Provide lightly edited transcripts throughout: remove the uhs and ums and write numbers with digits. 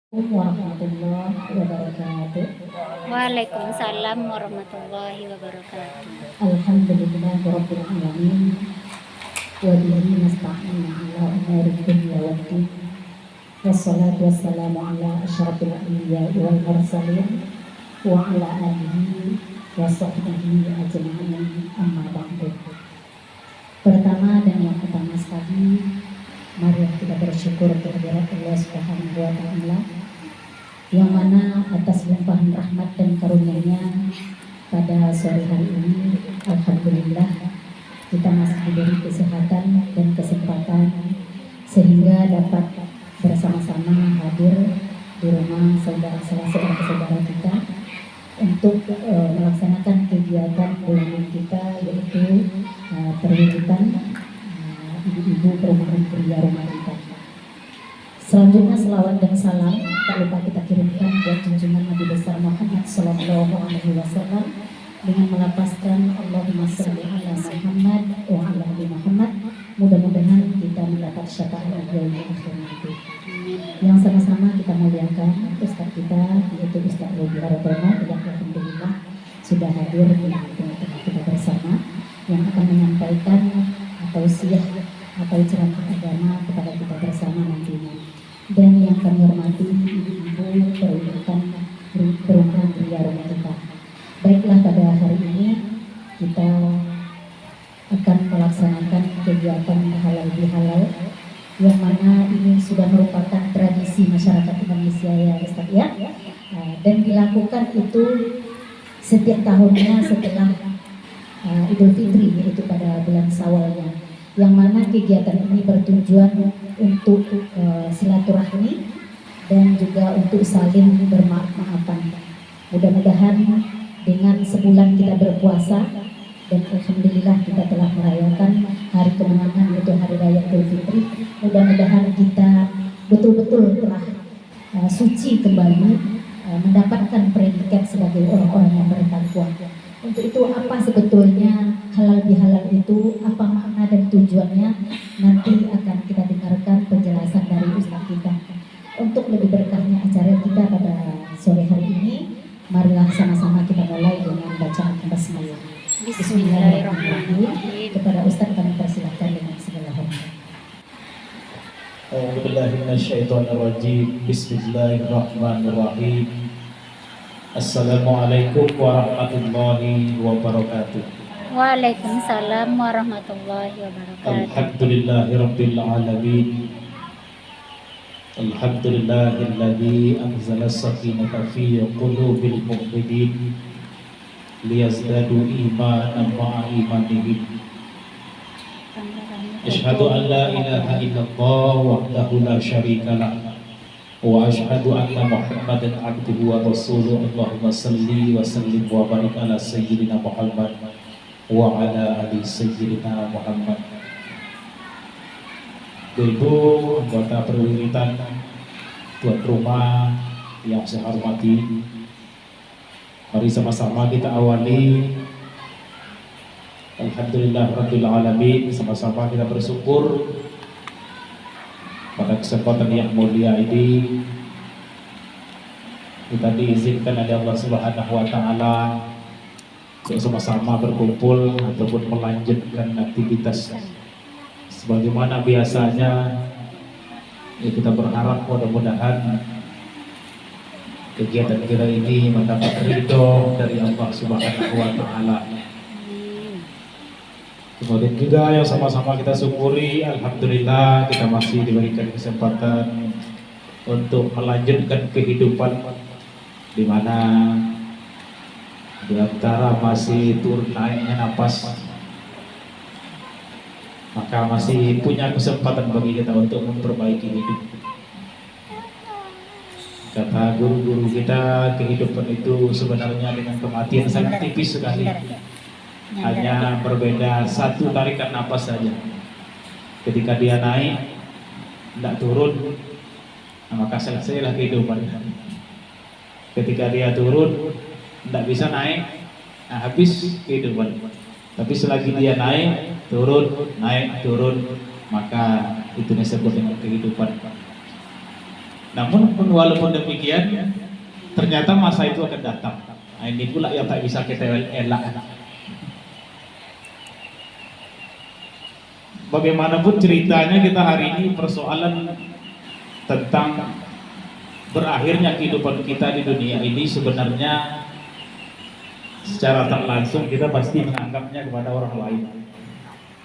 Warahmatullahi wabarakatuh. Waalaikumsalam warahmatullahi wabarakatuh. Alhamdulillahirabbil alamin. Wa bihi nasta'in ala umuri dunya waddin. Wassalatu wassalamu ala asyrafil anbiya'i wal mursalin wa ala alihi wa sahbihi ajma'in, amma ba'du. Pertama dan yang utama sekali, mari kita bersyukur kehadirat Allah Subhanahu wa taala, yang mana atas limpahan rahmat dan karunia-Nya pada sore hari ini, alhamdulillah kita masih diberi kesehatan dan kesempatan sehingga dapat bersama-sama hadir di rumah salah saudara kita untuk melaksanakan kegiatan bulanan kita, yaitu perwujudan ibu-ibu perumahan pria rumah kita. Selanjutnya selawat dan salam tak lupa kita kirimkan buat junjungan Nabi besar Muhammad Sallallahu Alaihi Wasallam dengan melapaskan Allahumma sholli ala Muhammad wa ala ali Muhammad. Mudah-mudahan kita mendapat syafaat yaumil akhir nanti. Yang sama-sama kita muliakan Ustaz kita, yaitu Ustaz Robi Harotono, yang alhamdulillah sudah hadir di tengah-tengah kita bersama, yang akan menyampaikan tausiah atau ceramah agama kepada kita bersama nantinya. Dan yang kami hormati ibu-ibu perumahan pria rumah kita. Baiklah, pada hari ini kita akan melaksanakan kegiatan halal bihalal, yang mana ini sudah merupakan tradisi masyarakat Indonesia ya Ustaz ya. Dan dilakukan itu setiap tahunnya setelah Idul Fitri, yaitu pada bulan Syawalnya, yang mana kegiatan ini bertujuan untuk silaturahmi dan juga untuk saling bermaaf-maafan. Mudah-mudahan dengan sebulan kita berpuasa dan alhamdulillah kita telah merayakan hari kemenangan, yaitu hari raya Idul Fitri. Mudah-mudahan kita betul-betul telah suci kembali, mendapatkan predikat sebagai orang-orang yang bertakwa. Untuk itu apa sebetulnya halal bihalal itu, apa makna dan tujuannya, nanti akan kita dengarkan penjelasan dari Ustaz kita. Untuk lebih berkahnya acara kita pada sore hari ini, marilah sama-sama kita mulai dengan bacaan basmalah. Bismillahirrahmanirrahim. Kepada Ustaz kami persilahkan dengan segala hormat. A'udzubillahi minasyaitonirrajim. Bismillahirrahmanirrahim. Assalamualaikum warahmatullahi wabarakatuh. Waalaikumsalam warahmatullahi wabarakatuh. Alhamdulillahirabbil alamin. Alhamdulillahilladzi anzala as-sakinata fi qulubil mu'minin liyazdadu imanan ma'a imanihim. Asyhadu an la ilaha illallah wahdahu la syarika lah wa asyhadu anna Muhammadan abduhu wa rasuluh. Allahumma salli wa sallim wa barik ala sayyidina Muhammad wa ala ali sayyidina Muhammad. Ibu anggota perwiritan, tuan rumah yang saya hormati, mari sama-sama kita awali alhamdulillah rabbil alamin. Sama-sama kita bersyukur pada kesempatan yang mulia ini kita diizinkan oleh Allah Subhanahu wa taala untuk sama-sama berkumpul ataupun melanjutkan aktivitas sebagaimana biasanya. Ya, kita berharap mudah-mudahan kegiatan kita ini mendapat ridho dari Allah Subhanahu wa taala. Kemudian juga yang sama-sama kita syukuri, alhamdulillah kita masih diberikan kesempatan untuk melanjutkan kehidupan, di mana di antara masih turun naiknya napas, maka masih punya kesempatan bagi kita untuk memperbaiki hidup. Kata guru-guru kita, kehidupan itu sebenarnya dengan kematian sangat tipis sekali. Hanya berbeda satu tarikan napas saja. Ketika dia naik, tidak turun, maka selesailah kehidupan. Ketika dia turun, tidak bisa naik, habis kehidupan. Tapi selagi dia naik, turun, maka itu disebut dengan kehidupan. Namun walaupun demikian, ternyata masa itu akan datang. Nah, ini pula yang tak bisa kita elak. Bagaimanapun ceritanya, kita hari ini persoalan tentang berakhirnya kehidupan kita di dunia ini sebenarnya secara tak langsung kita pasti menganggapnya kepada orang lain.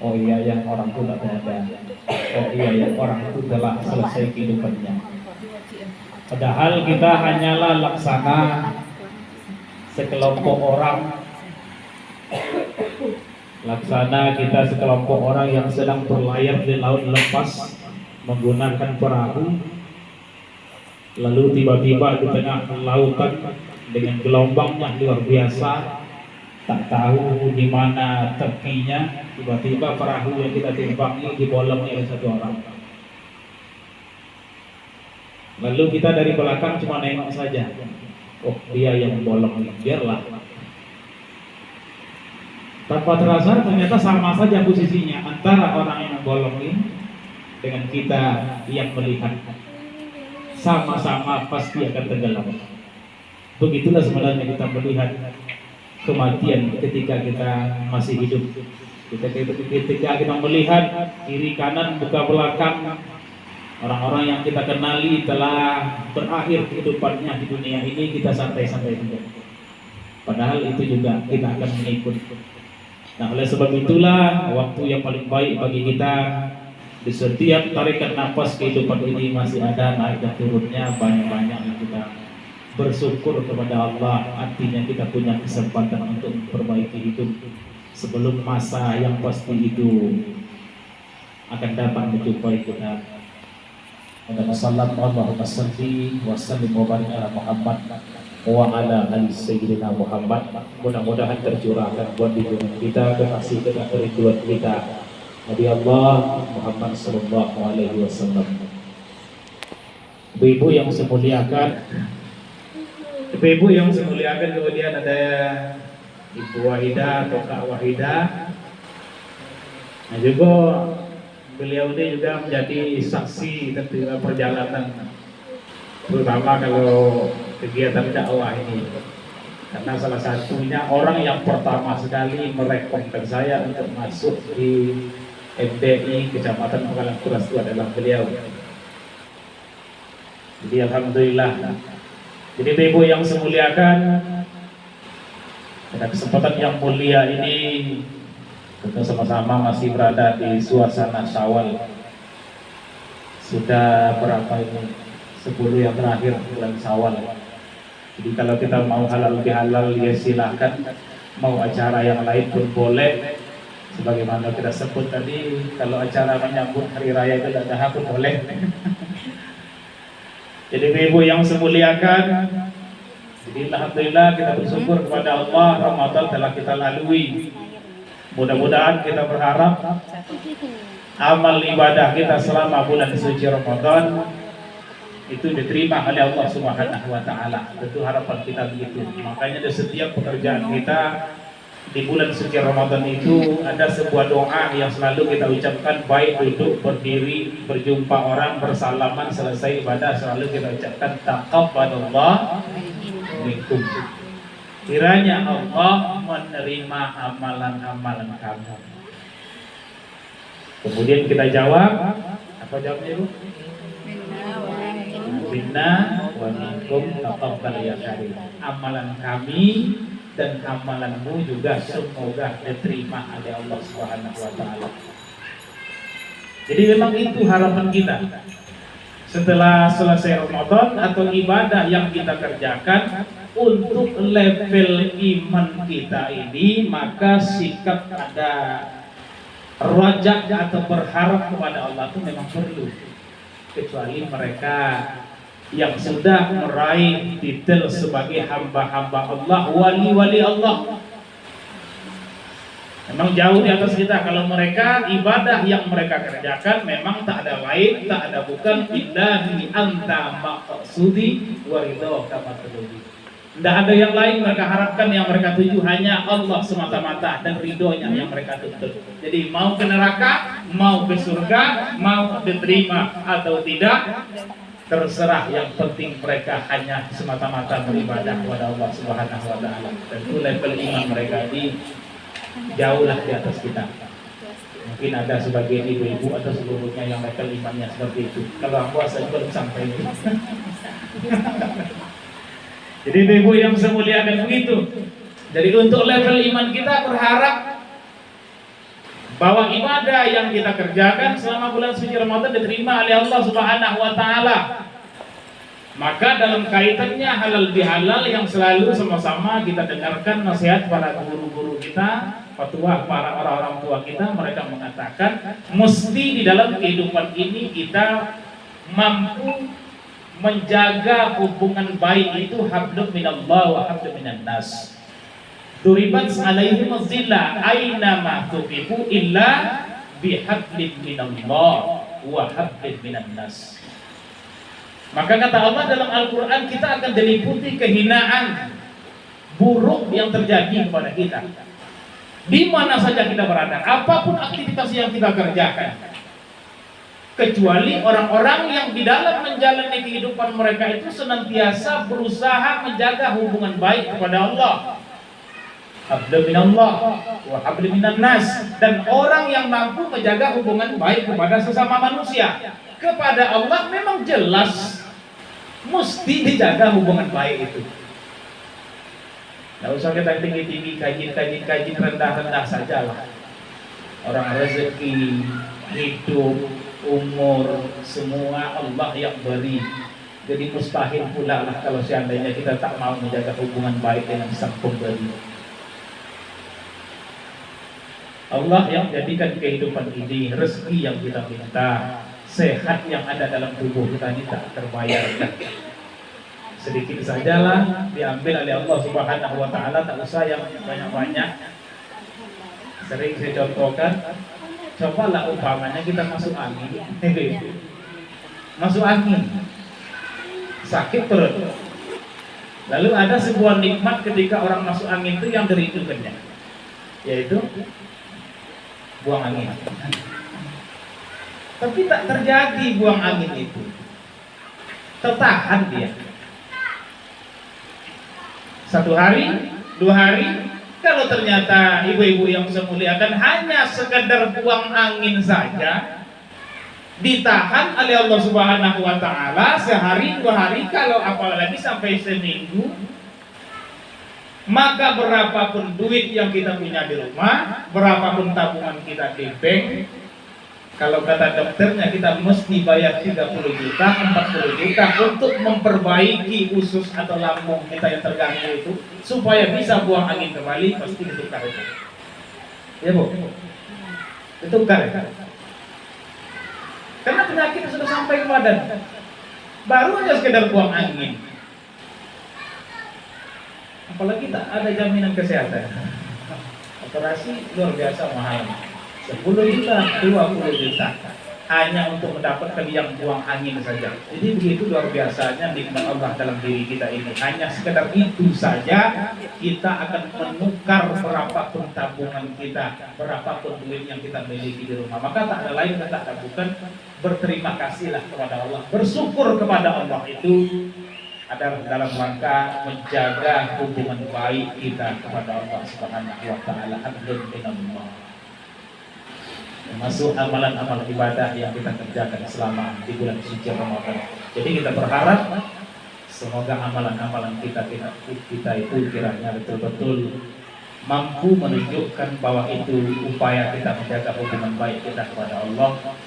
Oh iya, yang orang itu tidak ada. Oh iya, yang orang itu telah selesai kehidupannya. Padahal kita hanyalah laksana sekelompok orang. Laksana kita sekelompok orang yang sedang berlayar di laut lepas menggunakan perahu. Lalu tiba-tiba di tengah lautan dengan gelombang yang luar biasa, tak tahu di mana tepinya, tiba-tiba perahu yang kita timbangi dibolongi oleh satu orang. Lalu kita dari belakang cuma nengok saja. Oh, dia yang bolong, biarlah. Tanpa terasa ternyata sama saja posisinya antara orang yang bolongin dengan kita yang melihat. Sama-sama pasti akan tenggelam. Begitulah sebenarnya kita melihat kematian ketika kita masih hidup. Ketika kita melihat kiri kanan muka belakang orang-orang yang kita kenali telah berakhir kehidupannya di dunia ini, kita santai-santai saja. Padahal itu juga kita akan mengikut. Nah, oleh sebab itulah waktu yang paling baik bagi kita di setiap tarikan nafas kehidupan ini masih ada naik dan turunnya, banyak-banyak kita bersyukur kepada Allah. Artinya kita punya kesempatan untuk memperbaiki hidup sebelum masa yang pasti itu akan datang menjumpai kita. Allahumma salli wa sallim wa barik ala Muhammad wa ala ali sayyidina Muhammad. Mudah-mudahan tercurahkan buat hidupnya kita kekasih dan kerinduan kita Nabi Allah Muhammad sallallahu alaihi wasallam. Ibu-ibu yang saya muliakan, kemudian ada Ibu Wahidah atau Kak Wahidah. Nah, juga beliau ini juga menjadi saksi ketika perjalanan, terutama kalau kegiatan dakwah ini. Karena salah satunya orang yang pertama sekali merekomendasi saya untuk masuk di MTI Kecamatan Pangkalan Kuras itu adalah beliau. Jadi alhamdulillah. Jadi ibu yang saya muliakan, pada kesempatan yang mulia ini kita sama-sama masih berada di suasana Syawal. Sudah berapa ini? 10 yang terakhir bulan Syawal. Jadi kalau kita mau halal bihalal ya silahkan, mau acara yang lain pun boleh. Sebagaimana kita sebut tadi, kalau acara menyambut hari raya Idul Adha pun boleh. Jadi ibu yang semuliakan, jadi alhamdulillah kita bersyukur kepada Allah, Ramadan telah kita lalui. Mudah-mudahan kita berharap amal ibadah kita selama bulan suci Ramadan itu diterima oleh Allah Subhanahu wa taala. Tentu harapan kita begitu. Makanya di setiap pekerjaan kita di bulan suci Ramadan itu ada sebuah doa yang selalu kita ucapkan, baik duduk, berdiri, berjumpa orang, bersalaman, selesai ibadah, selalu kita ucapkan taqabbalallah minkum. Kiranya Allah menerima amalan-amalan kamu. Kemudian kita jawab, apa jawabnya Ibu? Minna wa minkum taqabbal ya karim. Amalan kami dan amalanmu juga semoga diterima oleh Allah Subhanahu wa taala. Jadi memang itu harapan kita. Setelah selesai Ramadan atau ibadah yang kita kerjakan, untuk level iman kita ini, maka sikap ada rajak atau berharap kepada Allah itu memang perlu. Kecuali mereka yang sudah meraih titel sebagai hamba-hamba Allah, wali-wali Allah, memang jauh di atas kita. Kalau mereka ibadah yang mereka kerjakan memang tak ada lain, tak ada bukan, illahi anta maqsudi wa ridhoka matlubi. Tidak ada yang lain mereka harapkan, yang mereka tuju hanya Allah semata-mata dan ridhonya yang mereka tuntut. Jadi mau ke neraka, mau ke surga, mau diterima atau tidak, terserah, yang penting mereka hanya semata-mata beribadah kepada Allah Subhanahu wa taala. Tentu level iman mereka ini jauhlah di atas kita. Mungkin ada sebagian ibu-ibu atau seluruhnya yang level imannya seperti itu. Kalau aku asal belum sampai itu. Jadi ibu yang saya muliakan begitu. Jadi untuk level iman kita berharap bahwa ibadah yang kita kerjakan selama bulan suci Ramadan diterima oleh Allah Subhanahu wa taala. Maka dalam kaitannya halal bihalal yang selalu sama-sama kita dengarkan nasihat para guru-guru kita, petua para orang-orang tua kita, mereka mengatakan mesti di dalam kehidupan ini kita mampu menjaga hubungan baik itu hablum minallah wa hablum minan nas. Duribat alaihim zillah aina ma tuqifu illa bihablin minallah wa hablin minan nas. Maka kata Allah dalam Al-Quran, kita akan diliputi kehinaan buruk yang terjadi kepada kita di mana saja kita berada, apapun aktivitas yang kita kerjakan, kecuali orang-orang yang di dalam menjalani kehidupan mereka itu senantiasa berusaha menjaga hubungan baik kepada Allah, hablum minallah wa hablum minan nas. Dan orang yang mampu menjaga hubungan baik kepada sesama manusia, kepada Allah memang jelas mesti dijaga hubungan baik itu. Tidak usah kita tinggi-tinggi, kaji rendah-rendah sajalah. Orang rezeki, hidup, umur, semua Allah yang beri. Jadi mustahil pula lah kalau seandainya kita tak mau menjaga hubungan baik dengan Sang Pemberi. Allah yang jadikan kehidupan ini, rezeki yang kita minta, sehat yang ada dalam tubuh kita ini tak terbayarkan. Sedikit sajalah diambil oleh Allah Subhanahu wa taala, tak usah yang banyak-banyak. Sering saya contohkan, cobalah umpamanya kita masuk angin. Masuk angin, sakit perut. Lalu ada sebuah nikmat ketika orang masuk angin itu yang dirindukannya, yaitu buang angin. Tapi tak terjadi buang angin itu, tertahan dia. Satu hari, 2 hari, kalau ternyata ibu-ibu yang saya muliakan hanya sekedar buang angin saja, ditahan oleh Allah Subhanahu wa taala sehari, 2 hari, kalau apalagi sampai seminggu, maka berapapun duit yang kita punya di rumah, berapapun tabungan kita di bank, kalau kata dokternya kita mesti bayar 30 juta, 40 juta untuk memperbaiki usus atau lambung kita yang terganggu itu, supaya bisa buang angin kembali, pasti ditukar itu. Ya Bu? Ditukar ya? Karena penyakit sudah sampai ke badan, baru aja sekedar buang angin. Apalagi tak ada jaminan kesehatan. Operasi luar biasa mahal, 10 juta, 20 juta hanya untuk mendapatkan yang buang angin saja. Jadi begitu luar biasanya nikmat Allah dalam diri kita ini. Hanya sekedar itu saja kita akan menukar berapapun tabungan kita, berapapun duit yang kita miliki di rumah. Maka tak ada lain kata bukan berterima kasihlah kepada Allah, bersyukur kepada Allah itu adalah dalam rangka menjaga hubungan baik kita kepada Allah Subhanahu wa taala. Alhamdulillah. Masuk amalan-amalan ibadah yang kita kerjakan selama di bulan suci Ramadan. Jadi kita berharap semoga amalan-amalan kita itu kiranya betul-betul mampu menunjukkan bahwa itu upaya kita menjaga hubungan baik kita kepada Allah.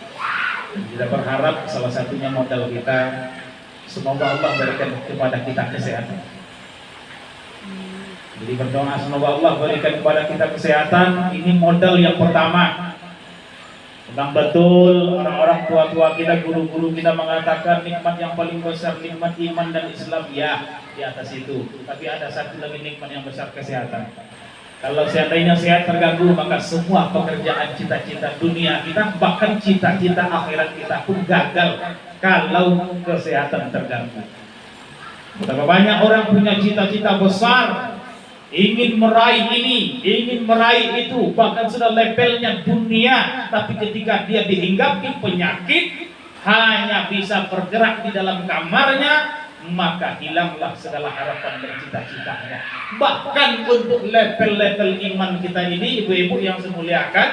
Kita berharap salah satunya modal kita, semoga Allah berikan kepada kita kesehatan. Jadi berdoa semoga Allah berikan kepada kita kesehatan. Ini modal yang pertama. Memang betul orang-orang tua-tua kita, guru-guru kita mengatakan nikmat yang paling besar nikmat iman dan Islam, ya di atas itu. Tapi ada satu lagi nikmat yang besar, kesehatan. Kalau seandainya sehat terganggu, maka semua pekerjaan cita-cita dunia kita, bahkan cita-cita akhirat kita pun gagal kalau kesehatan terganggu. Betapa banyak orang punya cita-cita besar, ingin meraih ini, ingin meraih itu, bahkan sudah levelnya dunia, tapi ketika dia dihinggapi penyakit, hanya bisa bergerak di dalam kamarnya, maka hilanglah segala harapan dan cita-citanya. Bahkan untuk level-level iman kita ini, ibu-ibu yang saya muliakan,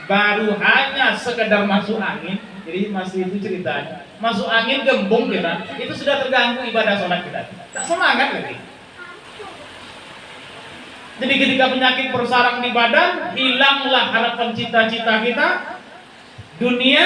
baru hanya sekedar masuk angin. Jadi masih itu ceritanya, masuk angin gembung kita, itu sudah terganggu ibadah sholat kita, tak semangat lagi. Jadi ketika penyakit bersarang di badan, hilanglah harapan cita-cita kita, dunia,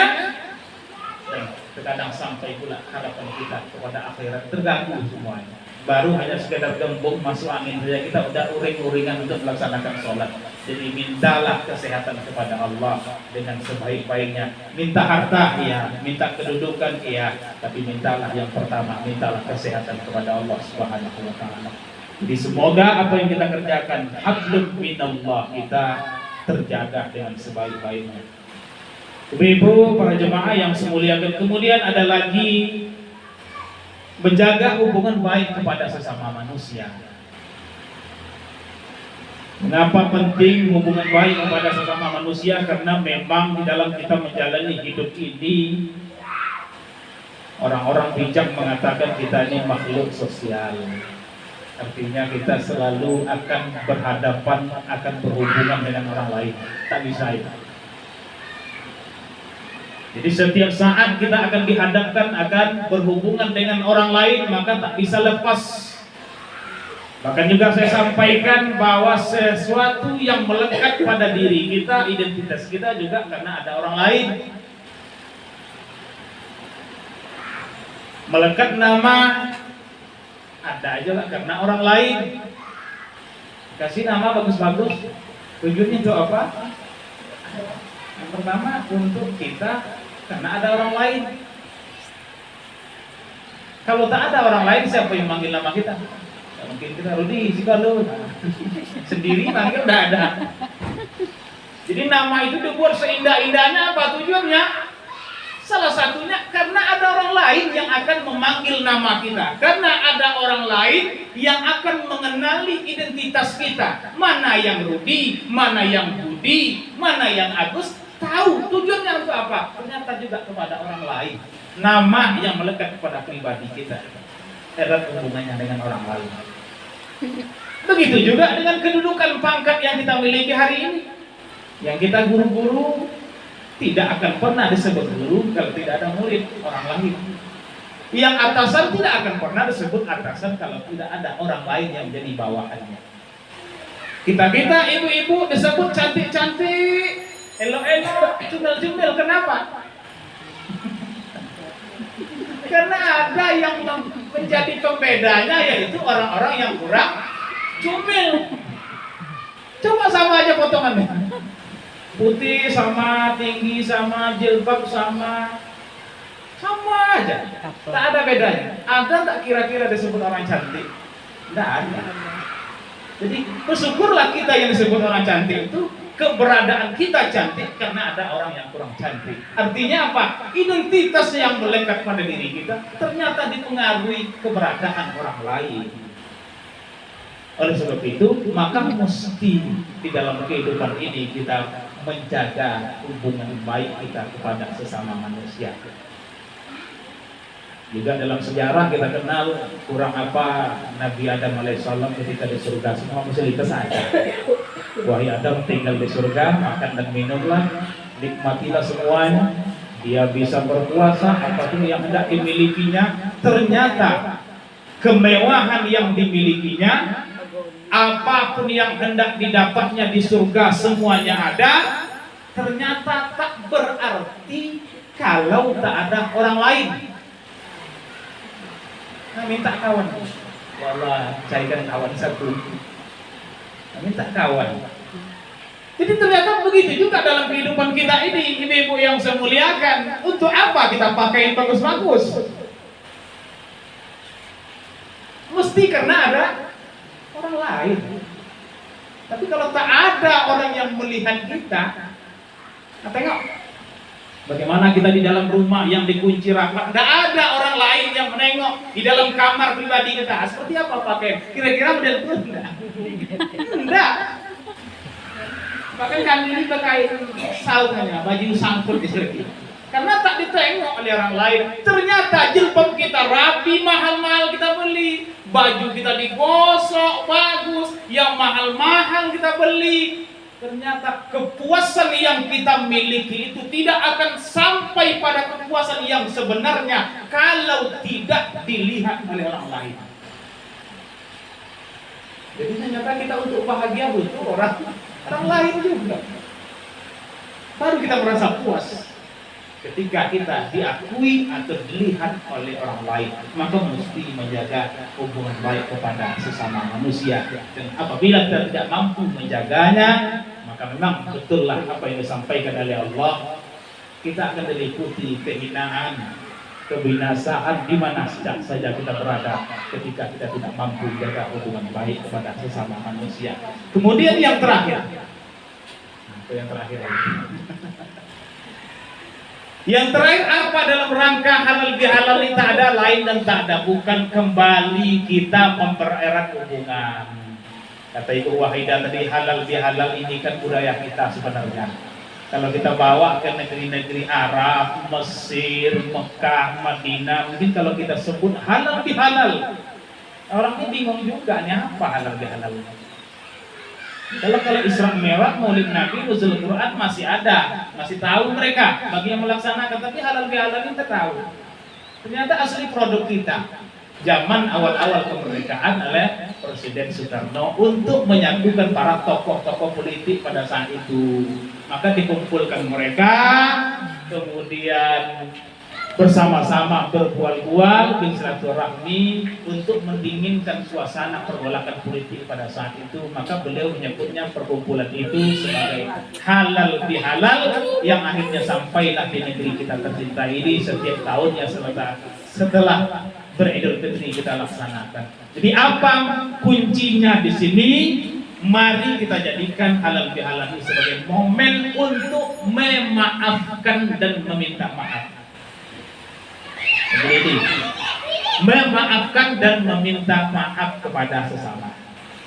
dan terkadang sampai pula harapan kita kepada akhirat terganggu semuanya. Baru hanya sekedar gembung masuk angin saja kita udah uring-uringan untuk melaksanakan sholat. Jadi mintalah kesehatan kepada Allah dengan sebaik-baiknya. Minta harta iya, minta kedudukan iya, tapi mintalah yang pertama, mintalah kesehatan kepada Allah Subhanahu wa taala. Jadi semoga apa yang kita kerjakan hablum minallah, kita terjaga dengan sebaik-baiknya. Ibu-ibu, para jemaah yang semuliakan, kemudian ada lagi menjaga hubungan baik kepada sesama manusia. Mengapa penting hubungan baik kepada sesama manusia? Karena memang di dalam kita menjalani hidup ini, orang-orang bijak mengatakan kita ini makhluk sosial. Artinya kita selalu akan berhadapan, akan berhubungan dengan orang lain. Tak bisa itu. Jadi setiap saat kita akan dihadapkan, akan berhubungan dengan orang lain, maka tak bisa lepas. Bahkan juga saya sampaikan bahwa sesuatu yang melekat pada diri kita, identitas kita juga karena ada orang lain. Melekat nama, ada aja lah karena orang lain. Kasih nama bagus-bagus, tujuannya untuk apa? Yang pertama untuk kita, karena ada orang lain. Kalau tak ada orang lain, siapa yang manggil nama kita? Ya, mungkin kita Rudi, si Galuh sendiri manggil udah ada. Jadi nama itu dibuat seindah-indahnya, apa tujuannya? Salah satunya karena ada orang lain yang akan memanggil nama kita. Karena ada orang lain yang akan mengenali identitas kita. Mana yang Rudi, mana yang Budi, mana yang Agus. Tahu tujuannya untuk apa? Ternyata juga kepada orang lain. Nama yang melekat kepada pribadi kita, erat hubungannya dengan orang lain. Begitu juga dengan kedudukan pangkat yang kita miliki hari ini. Yang kita guru-guru tidak akan pernah disebut guru kalau tidak ada murid orang lain. Yang atasan tidak akan pernah disebut atasan kalau tidak ada orang lain yang menjadi bawahannya. Kita ibu-ibu disebut cantik-cantik, elok-elok, cumil-cumil. Kenapa? Karena ada yang menjadi pembedanya, yaitu orang-orang yang kurang cumil. Coba sama aja potongannya, putih sama, tinggi sama, jilbab sama aja, tak ada bedanya. Ada tak kira-kira disebut orang cantik? Tidak ada. Jadi bersyukurlah kita yang disebut orang cantik itu, keberadaan kita cantik karena ada orang yang kurang cantik. Artinya apa? Identitas yang melekat pada diri kita ternyata dipengaruhi keberadaan orang lain. Oleh sebab itu, maka mesti di dalam kehidupan ini kita menjaga hubungan baik kita kepada sesama manusia. Juga dalam sejarah kita kenal kurang apa Nabi Adam alaihissalam ketika di surga, semua fasilitas ada. Wahai Adam, tinggal di surga, makan dan minumlah, nikmatilah semuanya. Dia bisa berpuasa, apapun yang hendak dimilikinya. Ternyata kemewahan yang dimilikinya, apapun yang hendak didapatnya di surga, semuanya ada. Ternyata tak berarti kalau tak ada orang lain. Nah, minta kawan, wallah carikan kawan satu. Nah, minta kawan. Jadi ternyata begitu juga dalam kehidupan kita ini, ibu-ibu yang saya muliakan. Untuk apa kita pakai bagus-bagus? Mesti karena ada orang lain. Tapi kalau tak ada orang yang melihat kita, nah tengok. Bagaimana kita di dalam rumah yang dikunci rapat, tidak ada orang lain yang menengok di dalam kamar pribadi kita. Seperti apa pakai? Kira-kira model itu enggak. Bahkan kami ini pakai saungannya, baju sangkut di sini. Karena tak ditengok oleh orang lain. Ternyata jilbab kita rapi, mahal-mahal kita beli. Baju kita digosok, bagus. Yang mahal-mahal kita beli. Ternyata kepuasan yang kita miliki itu tidak akan sampai pada kepuasan yang sebenarnya kalau tidak dilihat oleh orang lain. Jadi ternyata kita untuk bahagia butuh orang lain juga. Baru kita merasa puas. Ketika kita diakui atau dilihat oleh orang lain, maka mesti menjaga hubungan baik kepada sesama manusia. Dan apabila kita tidak mampu menjaganya, maka memang betullah apa yang disampaikan oleh Allah, kita akan diliputi kehinaan, kebinasaan di mana saja kita berada ketika kita tidak mampu menjaga hubungan baik kepada sesama manusia. Kemudian yang terakhir, yang terakhir yang terakhir apa dalam rangka halal bihalal ini tak ada lain dan tak ada bukan kembali kita mempererat hubungan. Kata Ibu Wahidah tadi, halal bihalal ini kan budaya kita sebenarnya. Kalau kita bawa ke negeri-negeri Arab, Mesir, Mekah, Madinah, mungkin kalau kita sebut halal bihalal, orang ini bingung juga nih apa halal bihalal. Kalau Isra Mi'raj, Maulid Nabi, Nuzul Quran masih ada, masih tahu mereka bagi yang melaksanakan, tapi halal bihalal ini tak tahu. Ternyata asli produk kita zaman awal-awal kemerdekaan oleh Presiden Soekarno untuk menyatukan para tokoh-tokoh politik pada saat itu. Maka dikumpulkan mereka, kemudian bersama-sama berbual-bual bersilaturahmi untuk mendinginkan suasana pergolakan politik pada saat itu. Maka beliau menyebutnya perkumpulan itu sebagai halal bihalal yang akhirnya sampailah di negeri kita tercinta ini setiap tahunnya setelah beridul fitri kita laksanakan. Jadi apa kuncinya di sini? Mari kita jadikan halal bihalal ini sebagai momen untuk memaafkan dan meminta maaf. Jadi memaafkan dan meminta maaf kepada sesama.